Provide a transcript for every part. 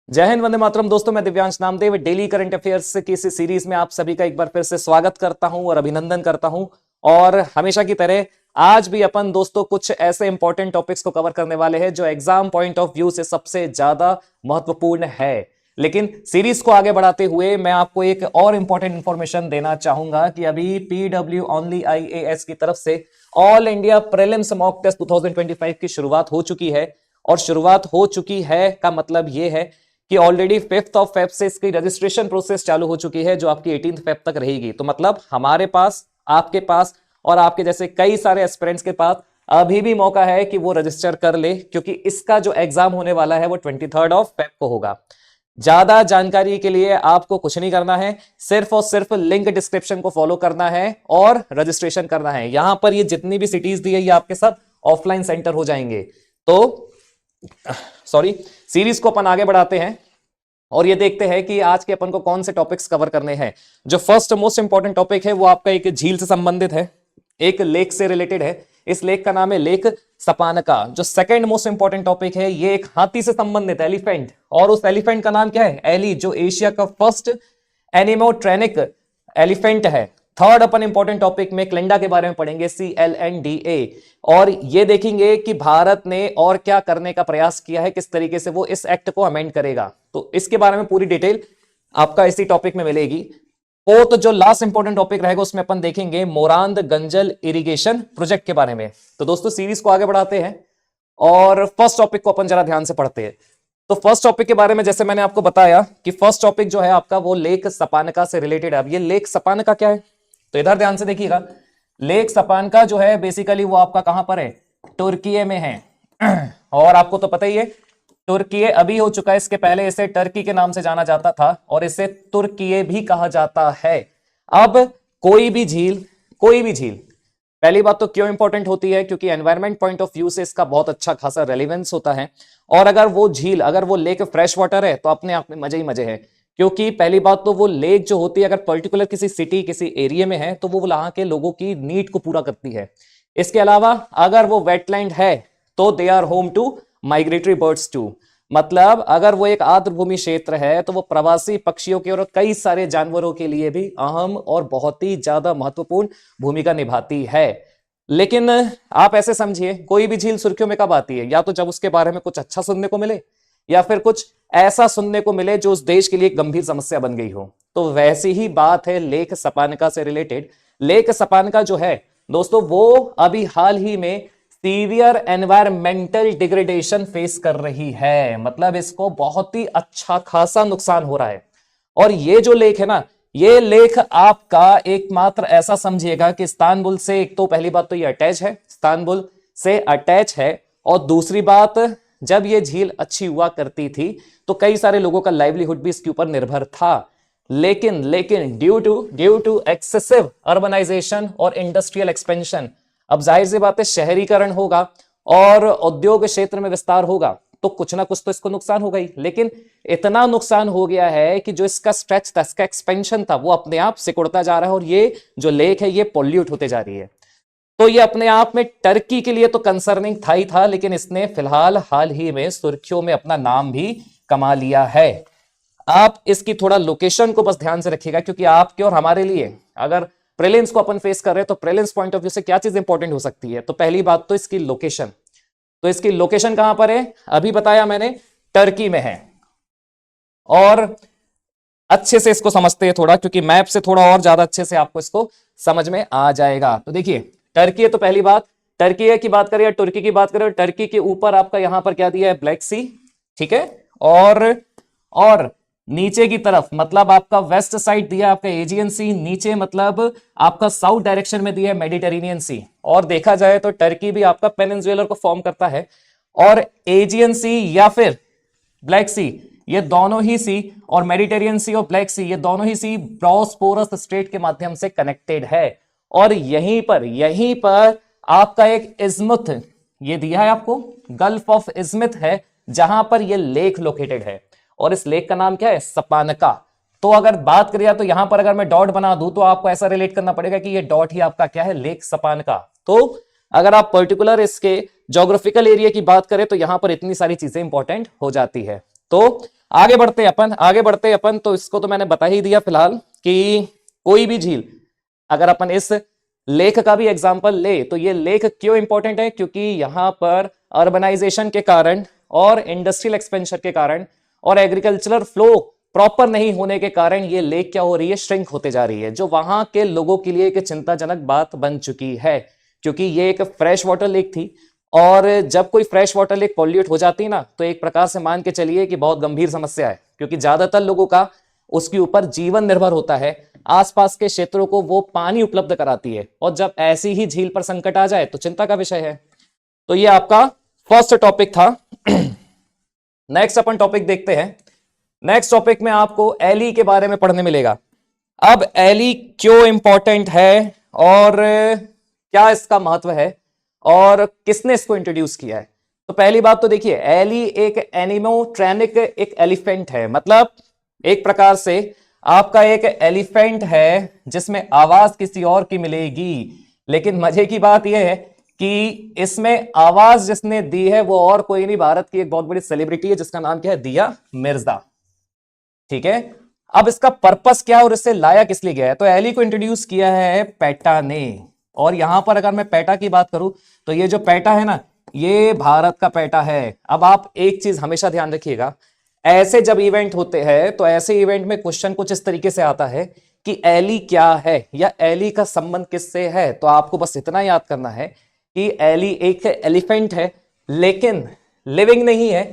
जय हिंद, वंदे मातरम। दोस्तों, मैं Divyansh Namdev daily current affairs की इस सीरीज में आप सभी का एक बार फिर से स्वागत करता हूं और अभिनंदन करता हूं। और हमेशा की तरह आज भी अपन दोस्तों कुछ ऐसे इंपॉर्टेंट टॉपिक्स को कवर करने वाले हैं जो एग्जाम पॉइंट ऑफ व्यू से सबसे ज्यादा महत्वपूर्ण है। लेकिन सीरीज को आगे बढ़ाते हुए मैं आपको एक और इंपॉर्टेंट इंफॉर्मेशन देना चाहूंगा कि अभी पीडब्ल्यू ओनली आईएएस की तरफ से all India prelims mock test 2025 की शुरुआत हो चुकी है। और शुरुआत हो चुकी है का मतलब यह है कि ऑलरेडी 5 फेब से इसकी रजिस्ट्रेशन प्रोसेस चालू हो चुकी है, जो आपकी 18 फेब तक रहेगी। तो मतलब हमारे पास, आपके पास और आपके जैसे कई सारे एस्पिरेंट्स के पास अभी भी मौका है कि वो रजिस्टर कर ले, क्योंकि इसका जो एग्जाम होने वाला है वो 23 फेब को होगा। ज्यादा जानकारी के लिए आपको कुछ नहीं करना है, सिर्फ और सिर्फ लिंक डिस्क्रिप्शन को फॉलो करना है और रजिस्ट्रेशन करना है। यहां पर ये जितनी भी सिटीज दी है ये आपके सब ऑफलाइन सेंटर हो जाएंगे। तो सीरीज को अपन आगे बढ़ाते हैं और ये देखते हैं कि आज के अपन को कौन से टॉपिक्स कवर करने हैं। जो फर्स्ट मोस्ट इंपॉर्टेंट टॉपिक है वो आपका एक झील से संबंधित है, एक लेक से रिलेटेड है। इस लेक का नाम है लेक सपानका। जो सेकंड मोस्ट इंपॉर्टेंट टॉपिक है ये एक हाथी से संबंधित एलिफेंट, और उस एलिफेंट का नाम क्या है? एली, जो एशिया का फर्स्ट एनिमोट्रेनिक एलिफेंट है। थर्ड अपन इंपॉर्टेंट टॉपिक में क्लेंडा के बारे में पढ़ेंगे, CLNDA, और ये देखेंगे कि भारत ने और क्या करने का प्रयास किया है, किस तरीके से वो इस एक्ट को अमेंड करेगा। तो इसके बारे में पूरी डिटेल आपका इसी टॉपिक में मिलेगी। फोर्थ जो लास्ट इंपॉर्टेंट टॉपिक रहेगा उसमें अपन देखेंगे मोरांद गंजल इरिगेशन प्रोजेक्ट के बारे में। तो दोस्तों सीरीज को आगे बढ़ाते हैं और फर्स्ट टॉपिक को अपन जरा ध्यान से पढ़ते हैं। तो फर्स्ट टॉपिक के बारे में जैसे मैंने आपको बताया कि फर्स्ट टॉपिक जो है आपका वो लेक सपानका से रिलेटेड है। अब ये लेक सपानका क्या है, तो इधर ध्यान से देखिएगा। लेक सपानका जो है बेसिकली वो आपका कहां पर है? तुर्की में है। और आपको तो पता ही है तुर्की अभी हो चुका है, इसके पहले इसे टर्की के नाम से जाना जाता था और इसे तुर्की भी कहा जाता है। अब कोई भी झील पहली बात तो क्यों इंपॉर्टेंट होती है? क्योंकि एनवायरमेंट पॉइंट ऑफ व्यू से इसका बहुत अच्छा खासा रेलिवेंस होता है। और अगर वो झील, अगर वो लेक फ्रेश वाटर है तो अपने आप में मजे ही मजे है। क्योंकि पहली बात तो वो लेक जो होती है अगर पर्टिकुलर किसी सिटी, किसी एरिया में है तो वो वहां के लोगों की नीड को पूरा करती है। इसके अलावा अगर वो वेटलैंड है तो they are home to migratory birds too. मतलब अगर वो एक आर्द्रभूमि क्षेत्र है तो वो प्रवासी पक्षियों के और कई सारे जानवरों के लिए भी अहम और बहुत ही ज्यादा महत्वपूर्ण भूमिका निभाती है। लेकिन आप ऐसे समझिए, कोई भी झील सुर्खियों में कब आती है? या तो जब उसके बारे में कुछ अच्छा सुनने को मिले, या फिर कुछ ऐसा सुनने को मिले जो उस देश के लिए एक गंभीर समस्या बन गई हो। तो वैसी ही बात है लेक सपानका से रिलेटेड। लेक सपानका जो है दोस्तों वो अभी हाल ही में सीवियर एनवायरमेंटल डिग्रेडेशन फेस कर रही है। मतलब इसको बहुत ही अच्छा खासा नुकसान हो रहा है। और ये जो लेक है ना, ये लेक आपका एकमात्र ऐसा समझिएगा कि इस्तांबुल से, एक तो पहली बात तो ये अटैच है, इस्तांबुल से अटैच है। और दूसरी बात, जब ये झील अच्छी हुआ करती थी तो कई सारे लोगों का लाइवलीहुड भी इसके ऊपर निर्भर था। लेकिन ड्यू टू एक्सेसिव अर्बनाइजेशन और इंडस्ट्रियल एक्सपेंशन, अब जाहिर सी बात है शहरीकरण होगा और उद्योग क्षेत्र में विस्तार होगा तो कुछ ना कुछ तो इसको नुकसान होगा ही। लेकिन इतना नुकसान हो गया है कि जो इसका स्ट्रेच था, इसका एक्सपेंशन था, वो अपने आप सिकुड़ता जा रहा है और ये जो लेक है ये पॉल्यूट होते जा रही है। तो ये अपने आप में टर्की के लिए तो कंसर्निंग था ही था, लेकिन इसने फिलहाल हाल ही में सुर्खियों में अपना नाम भी कमा लिया है। आप इसकी थोड़ा लोकेशन को बस ध्यान से रखिएगा, क्योंकि आपके और हमारे लिए अगर प्रीलिम्स को अपन फेस कर रहे हैं तो प्रीलिम्स पॉइंट ऑफ व्यू से क्या चीज इंपॉर्टेंट हो सकती है। तो पहली बात तो इसकी लोकेशन। तो इसकी लोकेशन कहां पर है? अभी बताया मैंने, टर्की में है। और अच्छे से इसको समझते हैं थोड़ा, क्योंकि मैप से थोड़ा और ज्यादा अच्छे से आपको इसको समझ में आ जाएगा। तो देखिए टर्की है, तो पहली बात टर्की है की बात करें या तुर्की की बात करें, टर्की के ऊपर आपका यहां पर क्या दिया है? ब्लैक सी, ठीक है। और नीचे की तरफ मतलब आपका वेस्ट साइड दिया आपका एजियन सी, नीचे मतलब आपका साउथ डायरेक्शन में दिया है मेडिटेरेनियन सी। और देखा जाए तो टर्की भी आपका पेनिनसुलर को फॉर्म करता है। और एजियन सी या फिर ब्लैक सी, ये दोनों ही सी, और मेडिटेरियन सी और ब्लैक सी, ये दोनों ही सी बॉस्फोरस स्ट्रेट के माध्यम से कनेक्टेड है। और यहीं पर आपका एक इज्मत ये दिया है आपको, गल्फ ऑफ इज्मत है, जहां पर ये लेक लोकेटेड है। और इस लेक का नाम क्या है? सपानका। तो अगर बात करिए तो यहां पर अगर मैं डॉट बना दूं तो आपको ऐसा रिलेट करना पड़ेगा कि ये डॉट ही आपका क्या है? लेक सपानका। तो अगर आप पर्टिकुलर इसके ज्योग्राफिकल एरिया की बात करें तो यहां पर इतनी सारी चीजें इंपॉर्टेंट हो जाती है। तो आगे बढ़ते अपन तो इसको तो मैंने बता ही दिया फिलहाल कि कोई भी झील, अगर अपन इस लेक का भी एग्जांपल ले तो ये लेक क्यों इंपॉर्टेंट है, क्योंकि यहां पर अर्बनाइजेशन के कारण और इंडस्ट्रियल एक्सपेंशन के कारण और एग्रीकल्चरल फ्लो प्रॉपर नहीं होने के कारण ये लेक क्या हो रही है, श्रिंक होते जा रही है, जो वहां के लोगों के लिए एक चिंताजनक बात बन चुकी है, क्योंकि ये एक फ्रेश वाटर लेक थी और जब कोई फ्रेश वाटर लेक पॉल्यूट हो जाती ना तो एक प्रकार से मान के चलिए कि बहुत गंभीर समस्या है, क्योंकि ज्यादातर लोगों का उसके ऊपर जीवन निर्भर होता है, आसपास के क्षेत्रों को वो पानी उपलब्ध कराती है, और जब ऐसी ही झील पर संकट आ जाए तो चिंता का विषय है। तो ये आपका फर्स्ट टॉपिक था। नेक्स्ट अपन टॉपिक देखते हैं। नेक्स्ट टॉपिक में आपको एली के बारे में पढ़ने मिलेगा। अब एली क्यों इंपॉर्टेंट है और क्या इसका महत्व है और किसने इसको इंट्रोड्यूस किया है। तो पहली बात तो देखिए, एली एक एनिमोट्रैनिक एक एलिफेंट है, मतलब एक प्रकार से आपका एक एलिफेंट है जिसमें आवाज किसी और की मिलेगी, लेकिन मजे की बात यह है कि इसमें आवाज जिसने दी है वो और कोई नहीं, भारत की एक बहुत बड़ी सेलिब्रिटी है जिसका नाम क्या है, दिया मिर्जा। ठीक है, अब इसका पर्पस क्या है और इससे लाया किस लिए गया है। तो एली को इंट्रोड्यूस किया है पेटा ने, और यहां पर अगर मैं पेटा की बात करूं तो ये जो पेटा है ना, ये भारत का पेटा है। अब आप एक चीज हमेशा ध्यान रखिएगा, ऐसे जब इवेंट होते हैं तो ऐसे इवेंट में क्वेश्चन कुछ इस तरीके से आता है कि एली क्या है या एली का संबंध किससे है। तो आपको बस इतना याद करना है कि एली एक एलिफेंट है लेकिन लिविंग नहीं है,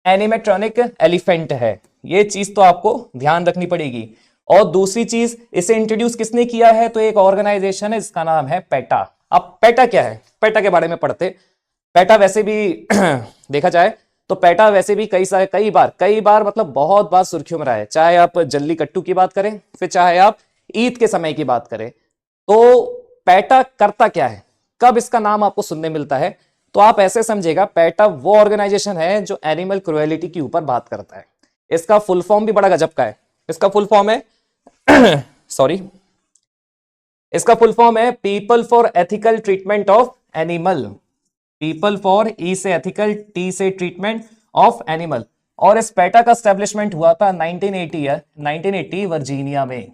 एनिमेट्रॉनिक एलिफेंट है। ये चीज तो आपको ध्यान रखनी पड़ेगी। और दूसरी चीज, इसे इंट्रोड्यूस किसने किया है, तो एक ऑर्गेनाइजेशन है जिसका नाम है पेटा। अब पेटा क्या है, पेटा के बारे में पढ़ते। पेटा वैसे भी देखा जाए तो पेटा वैसे भी कई बार मतलब बहुत बार सुर्खियों में रहा है, चाहे आप जल्लीकट्टू की बात करें फिर चाहे आप ईद के समय की बात करें। तो पेटा करता क्या है, कब इसका नाम आपको सुनने मिलता है, तो आप ऐसे समझेगा, पेटा वो ऑर्गेनाइजेशन है जो एनिमल क्रुएलिटी के ऊपर बात करता है। इसका फुल फॉर्म भी बड़ा गजब का है। इसका फुल फॉर्म है सॉरी, इसका फुल फॉर्म है people for ethical treatment of animal. People for E से एथिकल, टी से ट्रीटमेंट ऑफ एनिमल। और इस पेटा का एस्टेब्लिशमेंट हुआ था 1980 वर्जीनिया में।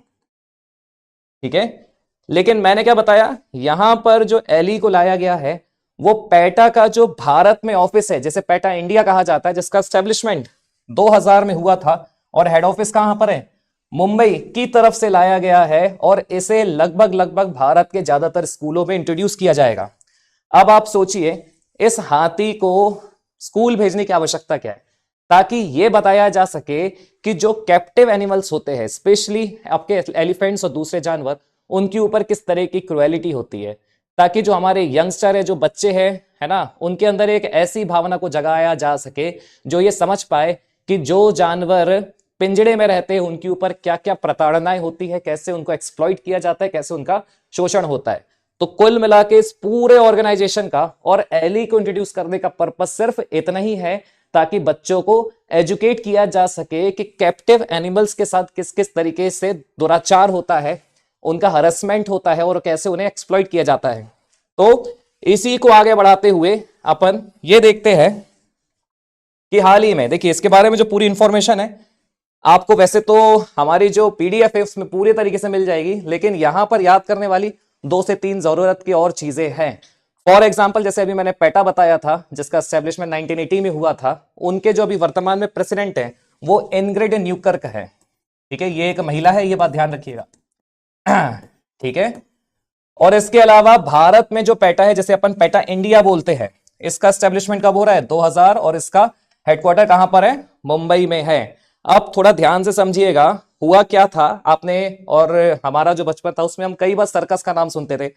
ठीक है, लेकिन मैंने क्या बताया, यहां पर जो एली को लाया गया है वो पेटा का जो भारत में ऑफिस है, जैसे पेटा इंडिया कहा जाता है, जिसका एस्टेब्लिशमेंट 2000 में हुआ था और हेड ऑफिस कहां पर है, मुंबई की तरफ से लाया गया है। और इसे लगभग भारत के ज्यादातर स्कूलों में इंट्रोड्यूस किया जाएगा। अब आप सोचिए, इस हाथी को स्कूल भेजने की आवश्यकता क्या है, ताकि यह बताया जा सके कि जो कैप्टिव एनिमल्स होते हैं, स्पेशली आपके एलिफेंट्स और दूसरे जानवर, उनके ऊपर किस तरह की क्रुएलिटी होती है, ताकि जो हमारे यंगस्टर है, जो बच्चे हैं, है ना, उनके अंदर एक ऐसी भावना को जगाया जा सके जो ये समझ पाए कि जो जानवर पिंजड़े में रहते हैं उनके ऊपर क्या क्या प्रताड़नाएं होती है, कैसे उनको एक्सप्लॉइट किया जाता है, कैसे उनका शोषण होता है। तो कुल मिला के इस पूरे ऑर्गेनाइजेशन का और एली को इंट्रोड्यूस करने का पर्पस सिर्फ इतना ही है, ताकि बच्चों को एजुकेट किया जा सके कि कैप्टिव एनिमल्स के साथ किस किस तरीके से दुराचार होता है, उनका हरेसमेंट होता है और कैसे उन्हें एक्सप्लॉइट किया जाता है। तो इसी को आगे बढ़ाते हुए अपन ये देखते हैं कि हाल ही में, देखिए इसके बारे में जो पूरी इंफॉर्मेशन है आपको वैसे तो हमारी जो पीडीएफ है उसमें पूरी तरीके से मिल जाएगी, लेकिन यहां पर याद करने वाली 2 से 3 जरूरत की और चीजें हैं। फॉर एग्जाम्पल, जैसे अभी मैंने पेटा बताया था जिसका एस्टेब्लिशमेंट 1980 में हुआ था, उनके जो अभी वर्तमान में प्रेसिडेंट है वो इनग्रिड न्यूकर्क है। ठीक है, ये एक महिला है, ये बात ध्यान रखिएगा। ठीक है, और इसके अलावा भारत में जो पेटा है, जैसे अपन पेटा इंडिया बोलते हैं, इसका एस्टेब्लिशमेंट कब हो रहा है, 2000, और इसका हेडक्वार्टर कहां पर है, मुंबई में है। अब थोड़ा ध्यान से समझिएगा, हुआ क्या था आपने, और हमारा जो बचपन था उसमें हम कई बार सर्कस का नाम सुनते थे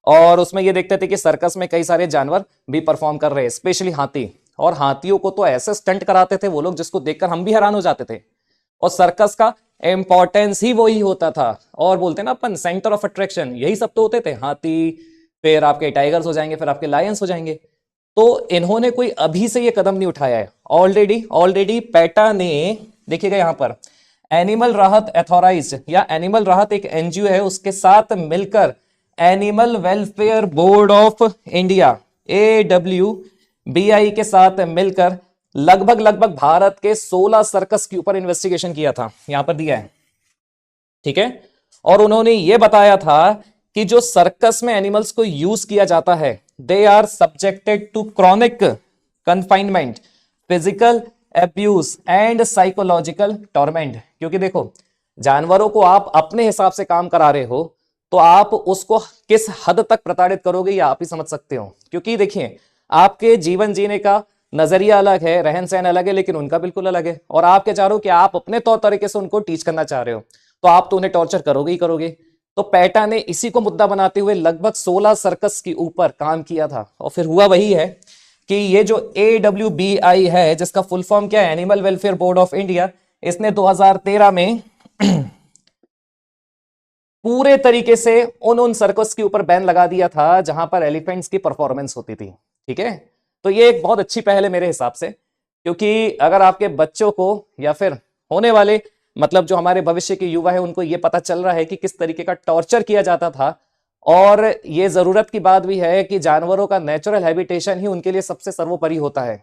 और उसमें ये देखते थे कि सर्कस में कई सारे जानवर भी परफॉर्म कर रहे हैं, स्पेशली हाथी। और हाथियों को तो ऐसे स्टंट कराते थे वो लोग जिसको देखकर हम भी हैरान हो जाते थे। और सर्कस का इंपॉर्टेंस ही वही होता था, और बोलते ना अपन सेंटर ऑफ अट्रैक्शन, यही सब तो होते थे, हाथी, फिर आपके टाइगर्स हो जाएंगे, फिर आपके लायंस हो जाएंगे। तो इन्होंने कोई अभी से ये कदम नहीं उठाया है, ऑलरेडी पेटा ने, देखिएगा यहां पर एनिमल राहत अथॉराइज्ड या एनिमल राहत एक एनजीओ है, उसके साथ मिलकर animal welfare board of India AWBI के साथ मिलकर लगभग लगभग भारत के 16 सर्कस के ऊपर इन्वेस्टिगेशन किया था, यहां पर दिया है, ठीक है। और उन्होंने यह बताया था कि जो सर्कस में एनिमल्स को यूज किया जाता है, they are subjected to chronic confinement, physical abuse and psychological torment. क्योंकि देखो, जानवरों को आप अपने हिसाब से काम करा रहे हो तो आप उसको किस हद तक प्रताड़ित करोगे ये आप ही समझ सकते हो। क्योंकि देखिए, आपके जीवन जीने का नजरिया अलग है, रहन सहन अलग है, लेकिन उनका बिल्कुल अलग है। और आप क्या चाह रहे हो कि आप अपने तौर तरीके से उनको टीच करना चाह रहे हो, तो आप तो उन्हें टॉर्चर करोगे ही करोगे। तो पेटा ने इसी को मुद्दा बनाते हुए लगभग 16 सर्कस के ऊपर काम किया था। और फिर हुआ वही है कि ये जो AWBI है, जिसका फुल फॉर्म क्या है, animal welfare board of India, इसने 2013 में पूरे तरीके से उन सर्कस के ऊपर बैन लगा दिया था जहां पर एलिफेंट्स की परफॉर्मेंस होती थी, ठीक है। तो ये एक बहुत अच्छी पहल है मेरे हिसाब से, क्योंकि अगर आपके बच्चों को या फिर होने वाले मतलब जो हमारे भविष्य के युवा है उनको ये पता चल रहा है कि किस तरीके का टॉर्चर किया जाता था, और ये जरूरत की बात भी है कि जानवरों का नेचुरल हैबिटेशन ही उनके लिए सबसे सर्वोपरि होता है,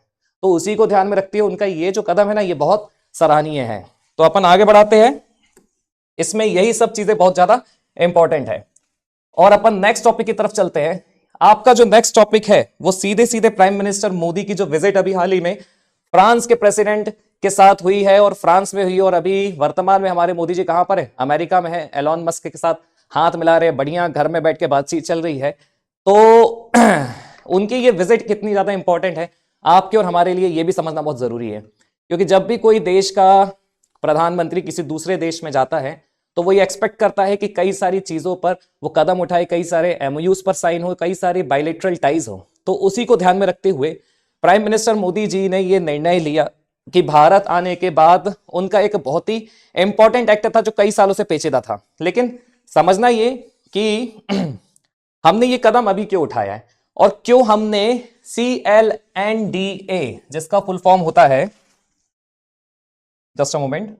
तो उसी को ध्यान में रखते हुए उनका ये जो कदम है ना, ये बहुत सराहनीय है। तो अपन आगे बढ़ाते हैं, इसमें यही सब चीजें बहुत ज्यादा इंपॉर्टेंट है। और अपन नेक्स्ट टॉपिक की तरफ चलते हैं। आपका जो नेक्स्ट टॉपिक है वो सीधे सीधे प्राइम मिनिस्टर मोदी की जो विजिट अभी हाल ही में फ्रांस के प्रेसिडेंट के साथ हुई है, और फ्रांस में हुई, और अभी वर्तमान में हमारे मोदी जी कहां पर है, अमेरिका में है, एलॉन मस्क के साथ हाथ मिला रहे, बढ़िया घर में बैठ के बातचीत चल रही है। तो उनकी ये विजिट कितनी ज्यादा इंपॉर्टेंट है आपके और हमारे लिए, ये भी समझना बहुत जरूरी है। क्योंकि जब भी कोई देश का प्रधानमंत्री किसी दूसरे देश में जाता है तो वो ये एक्सपेक्ट करता है कि कई सारी चीजों पर वो कदम उठाए, कई सारे MOUs पर साइन हो, कई सारे बायलैटरल टाइज हो। तो उसी को ध्यान में रखते हुए प्राइम मिनिस्टर मोदी जी ने ये निर्णय लिया कि भारत आने के बाद उनका एक बहुत ही इंपॉर्टेंट एक्ट था जो कई सालों से पेचीदा था। लेकिन समझना ये कि हमने ये कदम अभी क्यों उठाया है, और क्यों हमने CLNDA, जिसका फुल फॉर्म होता है, जस्ट अ मोमेंट,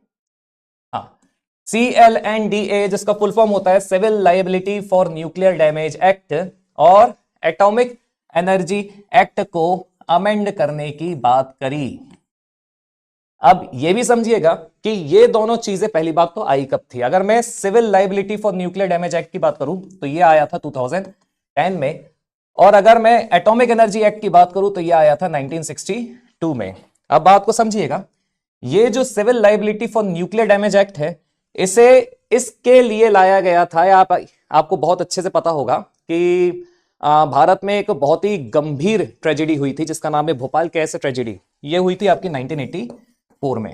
हाँ, CLNDA जिसका फुल फॉर्म होता है civil liability for nuclear damage act और एटॉमिक एनर्जी एक्ट को अमेंड करने की बात करी। अब यह भी समझिएगा कि ये दोनों चीजें पहली बात तो आई कब थी। अगर मैं civil liability for nuclear damage act की बात करूं तो ये आया था 2010 में, और अगर मैं एटॉमिक एनर्जी एक्ट की बात करूं तो ये आया था 1962 में। अब बात को समझिएगा, ये जो civil liability for nuclear damage act है, इसे इसके लिए लाया गया था, आपको बहुत अच्छे से पता होगा कि भारत में एक बहुत ही गंभीर ट्रेजेडी हुई थी जिसका नाम है भोपाल गैस ट्रेजेडी। ये हुई थी आपकी 1984 में,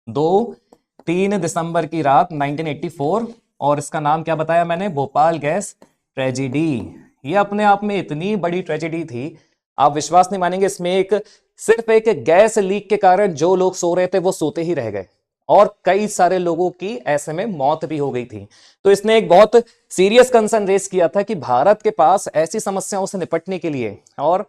2-3 दिसंबर की रात 1984, और इसका नाम क्या बताया मैंने, भोपाल गैस ट्रेजेडी। ये अपने आप में इतनी बड़ी ट्रेजेडी थी, आप विश्वास नहीं मानेंगे। इसमें सिर्फ एक गैस लीक के कारण जो लोग सो रहे थे वो सोते ही रह गए, और कई सारे लोगों की ऐसे में मौत भी हो गई थी। तो इसने एक बहुत सीरियस कंसर्न रेस किया था कि भारत के पास ऐसी समस्याओं से निपटने के लिए, और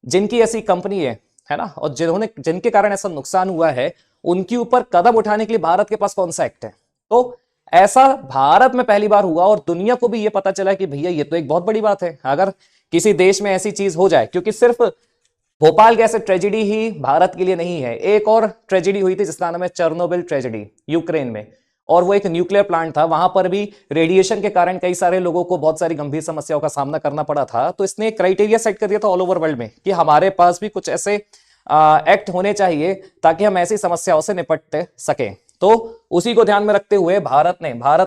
जिनकी ऐसी कंपनी है ना, और जिनके कारण ऐसा नुकसान हुआ है, उनके ऊपर कदम उठाने के लिए भारत के पास कौन सा एक्ट है। तो ऐसा भारत में पहली बार हुआ, और दुनिया को भी यह पता चला कि भैया ये तो एक बहुत बड़ी बात है अगर किसी देश में ऐसी चीज हो जाए। क्योंकि सिर्फ भोपाल गैस ट्रेजेडी ही भारत के लिए नहीं है, एक और ट्रेजेडी हुई थी जिसका नाम है चेर्नोबिल ट्रेजेडी, यूक्रेन में, और वो एक न्यूक्लियर प्लांट था। वहां पर भी रेडिएशन के कारण कई सारे लोगों को बहुत सारी गंभीर समस्याओं का सामना करना पड़ा था। तो इसने एक क्राइटेरिया सेट कर दिया था ऑल ओवर वर्ल्ड में कि हमारे पास भी कुछ ऐसे एक्ट होने चाहिए ताकि हम ऐसी समस्याओं से निपट सके। तो उसी को ध्यान में रखते हुए भारत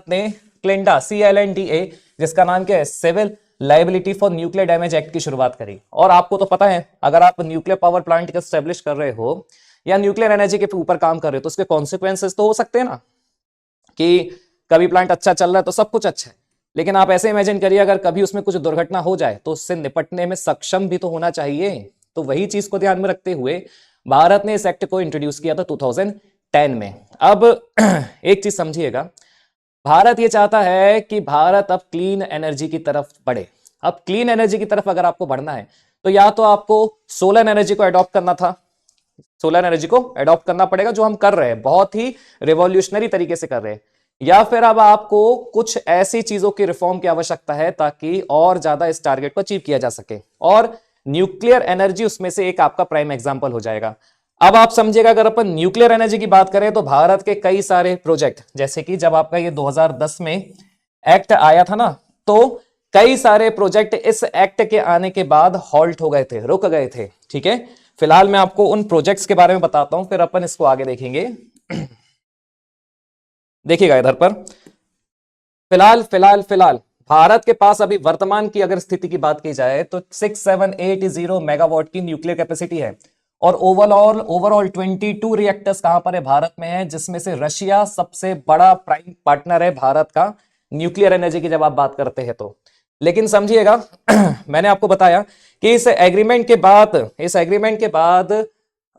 ने क्लेंडा CLNDA, जिसका नाम क्या है, civil liability for nuclear damage act की शुरुआत करी। और आपको तो पता है, अगर आप न्यूक्लियर पावर प्लांट का एस्टेब्लिश कर रहे हो या न्यूक्लियर एनर्जी के ऊपर काम कर रहे हो तो उसके कॉन्सिक्वेंसेस तो हो सकते हैं ना, कि कभी प्लांट अच्छा चल रहा है तो सब कुछ अच्छा है, लेकिन आप ऐसे इमेजिन करिए अगर कभी उसमें कुछ दुर्घटना हो जाए तो उससे निपटने में सक्षम भी तो होना चाहिए। तो वही चीज को ध्यान में रखते हुए भारत ने इस एक्ट को इंट्रोड्यूस किया था 2010 में। अब एक चीज समझिएगा, भारत ये चाहता है कि भारत अब क्लीन एनर्जी की तरफ बढ़े। अब क्लीन एनर्जी की तरफ अगर आपको बढ़ना है तो या तो आपको सोलर एनर्जी को अडॉप्ट करना था, सोलर एनर्जी को अडॉप्ट करना पड़ेगा, जो हम कर रहे हैं, बहुत ही रिवॉल्यूशनरी तरीके से कर रहे हैं, या फिर अब आपको कुछ ऐसी चीजों की रिफॉर्म की आवश्यकता है ताकि और ज्यादा इस टारगेट को अचीव किया जा सके। और न्यूक्लियर एनर्जी उसमें से एक आपका प्राइम एग्जांपल हो जाएगा। अब आप समझिएगा, अगर अपन न्यूक्लियर एनर्जी की बात करें तो भारत के कई सारे प्रोजेक्ट, जैसे कि जब आपका ये 2010 में एक्ट आया था ना, तो कई सारे प्रोजेक्ट इस एक्ट के आने के बाद हॉल्ट हो गए थे, रुक गए थे। ठीक है, फिलहाल मैं आपको उन प्रोजेक्ट्स के बारे में बताता हूं, फिर अपन इसको आगे देखेंगे। देखिएगा इधर पर, फिलहाल फिलहाल फिलहाल भारत के पास अभी वर्तमान की अगर स्थिति की बात की जाए तो 6780 मेगावाट की न्यूक्लियर कैपेसिटी है। और ओवरऑल ओवरऑल 22 रिएक्टर्स कहां पर है? भारत में है, जिसमें से रशिया सबसे बड़ा प्राइम पार्टनर है भारत का न्यूक्लियर एनर्जी की जब आप बात करते हैं तो। लेकिन समझिएगा मैंने आपको बताया कि इस एग्रीमेंट के बाद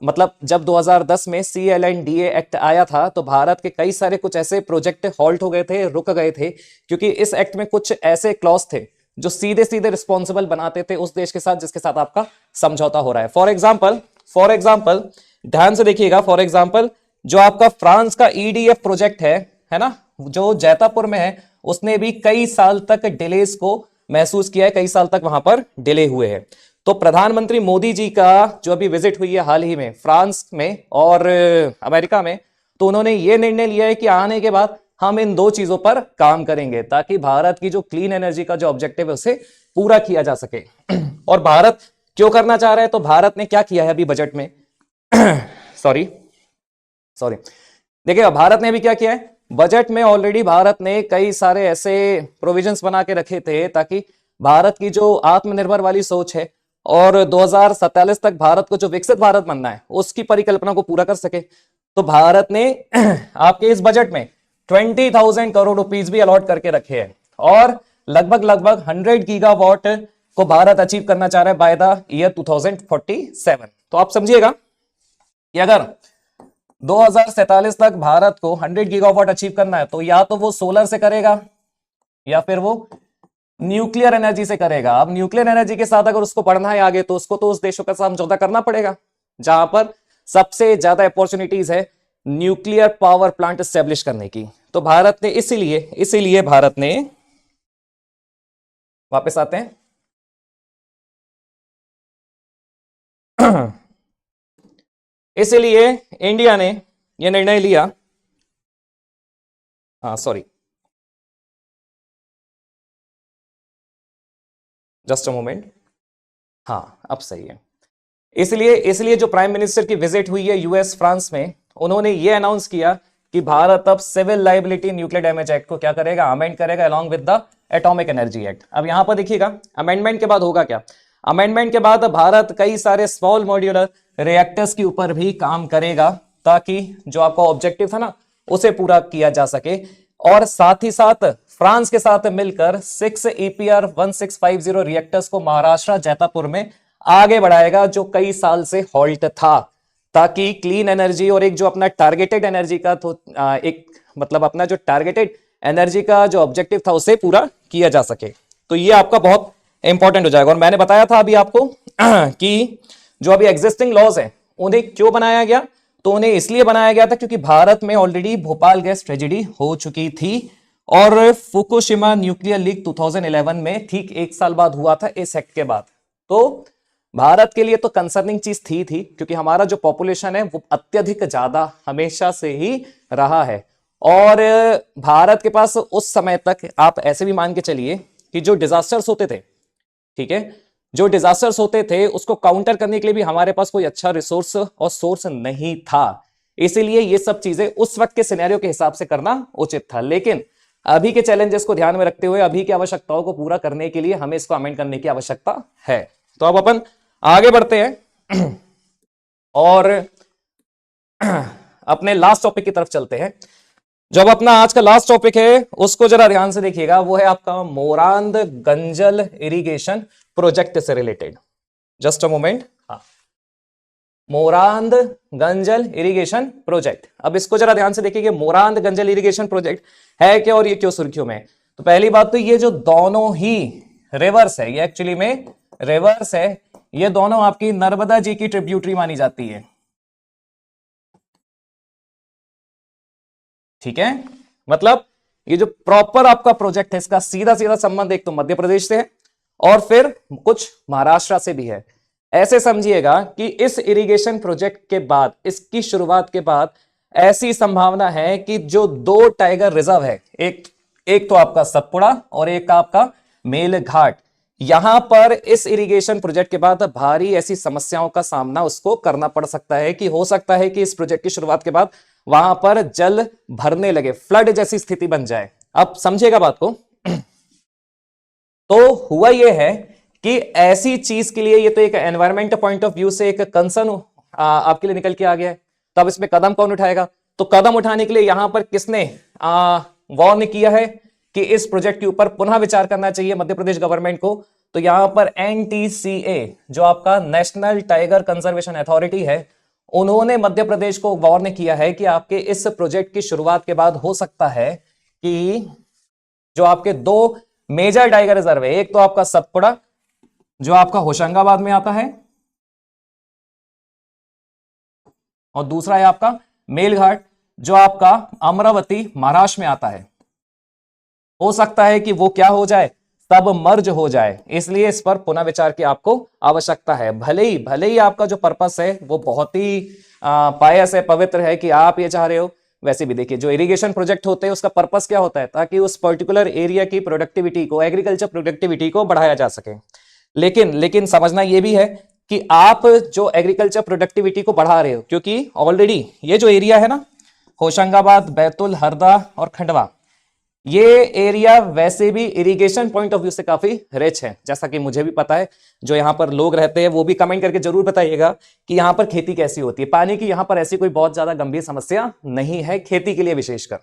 मतलब जब 2010 में CLNDA एक्ट आया था तो भारत के कई सारे कुछ ऐसे प्रोजेक्ट हॉल्ट हो गए थे, रुक गए थे, क्योंकि इस एक्ट में कुछ ऐसे क्लॉज थे जो सीधे सीधे रिस्पॉन्सिबल बनाते थे उस देश के साथ जिसके साथ आपका समझौता हो रहा है। फॉर एग्जाम्पल ध्यान से देखिएगा, फॉर एग्जाम्पल जो आपका फ्रांस का EDF प्रोजेक्ट है ना, जो जैतापुर में है, उसने भी कई साल तक डिलेस को महसूस किया है, कई साल तक वहां पर डिले हुए हैं। तो प्रधानमंत्री मोदी जी का जो अभी विजिट हुई है हाल ही में फ्रांस में और अमेरिका में, तो उन्होंने ये निर्णय लिया है कि आने के बाद हम इन दो चीजों पर काम करेंगे ताकि भारत की जो क्लीन एनर्जी का जो ऑब्जेक्टिव है उसे पूरा किया जा सके। और भारत क्यों करना चाह रहा है? तो भारत ने क्या किया है अभी बजट में सॉरी देखिएगा, भारत ने अभी क्या किया है बजट में, ऑलरेडी भारत ने कई सारे ऐसे प्रोविजंस बना के रखे थे ताकि भारत की जो आत्मनिर्भर वाली सोच है और 2047 तक भारत को जो विकसित भारत बनना है उसकी परिकल्पना को पूरा कर सके। तो भारत ने आपके इस बजट में 20,000 करोड़ रुपीस भी अलॉट करके रखे हैं और लगभग 100 गीगावाट को भारत अचीव करना चाह रहा है बाय द ईयर 2047। तो आप समझिएगा कि अगर 2047 तक भारत को 100 गीगावाट अचीव करना है तो या तो वो सोलर से करेगा या फिर वो न्यूक्लियर एनर्जी से करेगा। अब न्यूक्लियर एनर्जी के साथ अगर उसको बढ़ना है आगे तो उसको तो उस देशों का समझौता करना पड़ेगा जहां पर सबसे ज्यादा अपॉर्चुनिटीज है न्यूक्लियर पावर प्लांट एस्टेब्लिश करने की। तो भारत ने इसीलिए भारत ने, वापस आते हैं इसीलिए इंडिया ने यह निर्णय लिया, सॉरी जस्ट अ मोमेंट, हाँ अब सही है। इसलिए जो प्राइम मिनिस्टर की विजिट हुई है यूएस फ्रांस में, उन्होंने ये अनाउंस किया कि भारत अब civil liability nuclear damage act को क्या करेगा, अमेंड करेगा along with the atomic energy act. अब यहां पर देखिएगा अमेंडमेंट के बाद होगा क्या, अमेंडमेंट के बाद भारत कई सारे स्मॉल मॉड्यूलर रिएक्टर्स के ऊपर भी काम करेगा ताकि जो आपका ऑब्जेक्टिव था ना उसे पूरा किया जा सके। और साथ ही साथ फ्रांस के साथ मिलकर 6 EPR 1650 रिएक्टर्स को महाराष्ट्र जैतापुर में आगे बढ़ाएगा जो कई साल से हॉल्ट था, ताकि क्लीन एनर्जी और एक जो अपना टारगेटेड एनर्जी का तो एक मतलब अपना जो टारगेटेड एनर्जी का जो ऑब्जेक्टिव था उसे पूरा किया जा सके। तो ये आपका बहुत इंपॉर्टेंट हो जाएगा। और मैंने बताया था अभी आपको कि जो अभी एग्जिस्टिंग लॉज है उन्हें क्यों बनाया गया, तो उन्हें इसलिए बनाया गया था क्योंकि भारत में ऑलरेडी भोपाल गैस ट्रेजेडी हो चुकी थी और फुकुशिमा न्यूक्लियर लीक 2011 में ठीक 1 साल बाद हुआ था इस एक्ट के बाद। तो भारत के लिए तो कंसर्निंग चीज थी क्योंकि हमारा जो पॉपुलेशन है वो अत्यधिक ज्यादा हमेशा से ही रहा है और भारत के पास उस समय तक आप ऐसे भी मान के चलिए कि जो डिजास्टर्स होते थे, ठीक है, जो डिजास्टर्स होते थे उसको काउंटर करने के लिए भी हमारे पास कोई अच्छा रिसोर्स और सोर्स नहीं था। इसीलिए ये सब चीजें उस वक्त के सिनेरियो के हिसाब से करना उचित था। लेकिन अभी के चैलेंजेस को ध्यान में रखते हुए अभी की आवश्यकताओं को पूरा करने के लिए हमें इसको अमेंड करने की आवश्यकता है। तो अब अपन आगे बढ़ते हैं और अपने लास्ट टॉपिक की तरफ चलते हैं। जब अपना आज का लास्ट टॉपिक है उसको जरा ध्यान से देखिएगा, वो है आपका मोरांद गंजल इरिगेशन प्रोजेक्ट से रिलेटेड। जस्ट अ मोमेंट, हाँ, मोरांद गंजल इरिगेशन प्रोजेक्ट। अब इसको जरा ध्यान से देखिए, मोरांद गंजल इरिगेशन प्रोजेक्ट है क्या और ये क्यों सुर्खियों में। तो पहली बात तो ये जो दोनों ही रिवर्स है, ये एक्चुअली में रिवर्स है, ये दोनों आपकी नर्मदा जी की ट्रिब्यूटरी मानी जाती है, ठीक है। मतलब ये जो प्रॉपर आपका प्रोजेक्ट है इसका सीधा सीधा संबंध एक तो मध्य प्रदेश से है और फिर कुछ महाराष्ट्र से भी है। ऐसे समझिएगा कि इस इरिगेशन प्रोजेक्ट के बाद, इसकी शुरुआत के बाद ऐसी संभावना है कि जो 2 टाइगर रिजर्व है, एक तो आपका सतपुड़ा और एक आपका मेलघाट, यहां पर इस इरिगेशन प्रोजेक्ट के बाद भारी ऐसी समस्याओं का सामना उसको करना पड़ सकता है कि हो सकता है कि इस प्रोजेक्ट की शुरुआत के बाद वहां पर जल भरने लगे, फ्लड जैसी स्थिति बन जाए। अब समझिएगा बात को। तो हुआ यह है कि ऐसी चीज के लिए ये तो एक एनवायरमेंट पॉइंट ऑफ व्यू से एक कंसर्न आपके लिए निकल के आ गया है। तो अब इसमें कदम कौन उठाएगा? तो कदम उठाने के लिए यहां पर किसने वार्न किया है कि इस प्रोजेक्ट के ऊपर पुनः विचार करना चाहिए मध्य प्रदेश गवर्नमेंट को? तो यहां पर एनटीसीए, जो आपका नेशनल टाइगर कंजर्वेशन अथॉरिटी है, उन्होंने मध्य प्रदेश को वार्न किया है कि आपके इस प्रोजेक्ट की शुरुआत के बाद हो सकता है कि जो आपके 2 मेजर टाइगर रिजर्व है, एक तो आपका सतपुड़ा जो आपका होशंगाबाद में आता है, और दूसरा है आपका मेलघाट जो आपका अमरावती महाराष्ट्र में आता है। हो सकता है कि वो क्या हो जाए, सब मर्ज हो जाए, इसलिए इस पर पुनः विचार की आपको आवश्यकता है। भले ही आपका जो पर्पस है वो बहुत ही पायस है, पवित्र है कि आप ये चाह रहे हो, वैसे भी देखिए जो इरिगेशन प्रोजेक्ट होते हैं उसका पर्पस क्या होता है, ताकि उस पर्टिकुलर एरिया की प्रोडक्टिविटी को, एग्रीकल्चर प्रोडक्टिविटी को बढ़ाया जा सके। लेकिन समझना यह भी है कि आप जो एग्रीकल्चर प्रोडक्टिविटी को बढ़ा रहे हो, क्योंकि ऑलरेडी ये जो एरिया है ना, होशंगाबाद, बैतूल, हरदा और खंडवा, ये एरिया वैसे भी इरिगेशन पॉइंट ऑफ व्यू से काफी रिच है। जैसा कि मुझे भी पता है, जो यहां पर लोग रहते हैं वो भी कमेंट करके जरूर बताइएगा कि यहां पर खेती कैसी होती है। पानी की यहां पर ऐसी कोई बहुत ज्यादा गंभीर समस्या नहीं है खेती के लिए विशेषकर,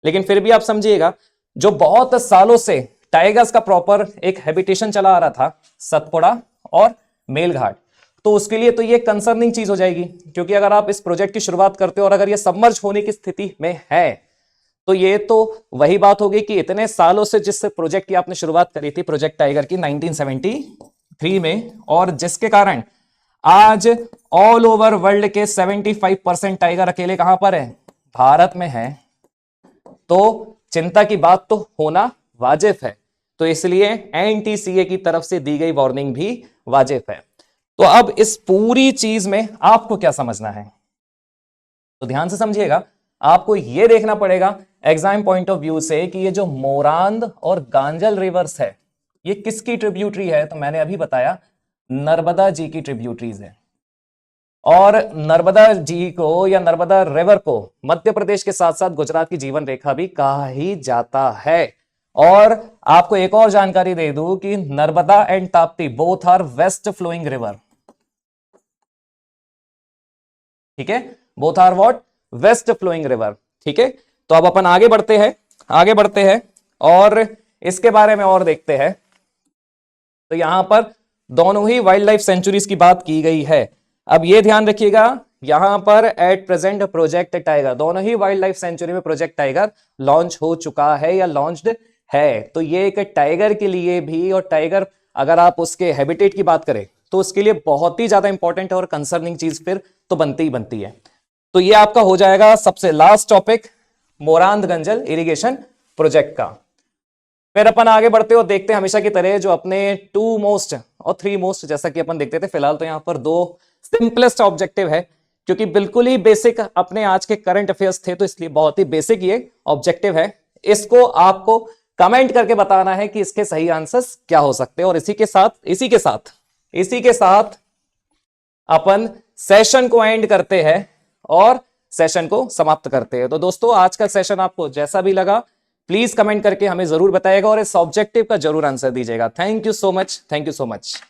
लेकिन फिर भी आप समझिएगा जो बहुत सालों से टाइगर्स का प्रॉपर एक हैबिटेशन चला आ रहा था, सतपुड़ा और मेलघाट, तो उसके लिए तो ये कंसर्निंग चीज हो जाएगी। क्योंकि अगर आप इस प्रोजेक्ट की शुरुआत करते हो और अगर ये सबमर्ज होने की स्थिति में है, तो ये तो वही बात होगी कि इतने सालों से जिस प्रोजेक्ट की आपने शुरुआत करी थी, प्रोजेक्ट टाइगर की 1973 में, और जिसके कारण आज ऑल ओवर वर्ल्ड के 75% टाइगर अकेले कहां पर है, भारत में है, तो चिंता की बात तो होना वाजिब है। तो इसलिए एनटीसीए की तरफ से दी गई वार्निंग भी वाजिब है। तो अब इस पूरी चीज में आपको क्या समझना है, तो ध्यान से समझिएगा। आपको यह देखना पड़ेगा एग्जाम पॉइंट ऑफ व्यू से कि ये जो मोरांद और गांजल रिवर्स है, ये किसकी ट्रिब्यूटरी है? तो मैंने अभी बताया, नर्मदा जी की ट्रिब्यूटरीज है। और नर्मदा जी को या नर्मदा रिवर को मध्य प्रदेश के साथ साथ गुजरात की जीवन रेखा भी कहा ही जाता है। और आपको एक और जानकारी दे दूं कि Narmada and Tapti both are west flowing river, ठीक है, both are what, west flowing river, ठीक है। तो अब अपन आगे बढ़ते हैं और इसके बारे में और देखते हैं। तो यहां पर दोनों ही वाइल्ड लाइफ सेंचुरीज की बात की गई है। अब ये ध्यान रखिएगा, यहां पर एट प्रेजेंट प्रोजेक्ट टाइगर, दोनों ही वाइल्ड लाइफ सेंचुरी में प्रोजेक्ट टाइगर लॉन्च हो चुका है या लॉन्च्ड है। तो ये एक टाइगर के लिए भी, और टाइगर अगर आप उसके हैबिटेट की बात करें तो उसके लिए बहुत ही ज्यादा इंपॉर्टेंट और कंसर्निंग चीज फिर तो बनती ही बनती है। तो ये आपका हो जाएगा सबसे लास्ट टॉपिक, मोरांद गंजल इरिगेशन प्रोजेक्ट का। फिर अपन आगे बढ़ते और देखते हैं हमेशा की तरह जो अपने 2 मोस्ट और 3 मोस्ट, जैसा कि अपन देखते थे। फिलहाल तो यहां पर 2 सिंपलेस्ट ऑब्जेक्टिव है, क्योंकि बिल्कुल ही बेसिक अपने आज के करंट अफेयर्स थे, तो इसलिए बहुत ही बेसिक ये ऑब्जेक्टिव है। इसको आपको कमेंट करके बताना है कि इसके सही आंसर्स क्या हो सकते हैं। और इसी के साथ अपन सेशन को एंड करते हैं और सेशन को समाप्त करते हैं। तो दोस्तों, आज का सेशन आपको जैसा भी लगा प्लीज कमेंट करके हमें जरूर बताइएगा और इस ऑब्जेक्टिव का जरूर आंसर दीजिएगा। Thank you so much.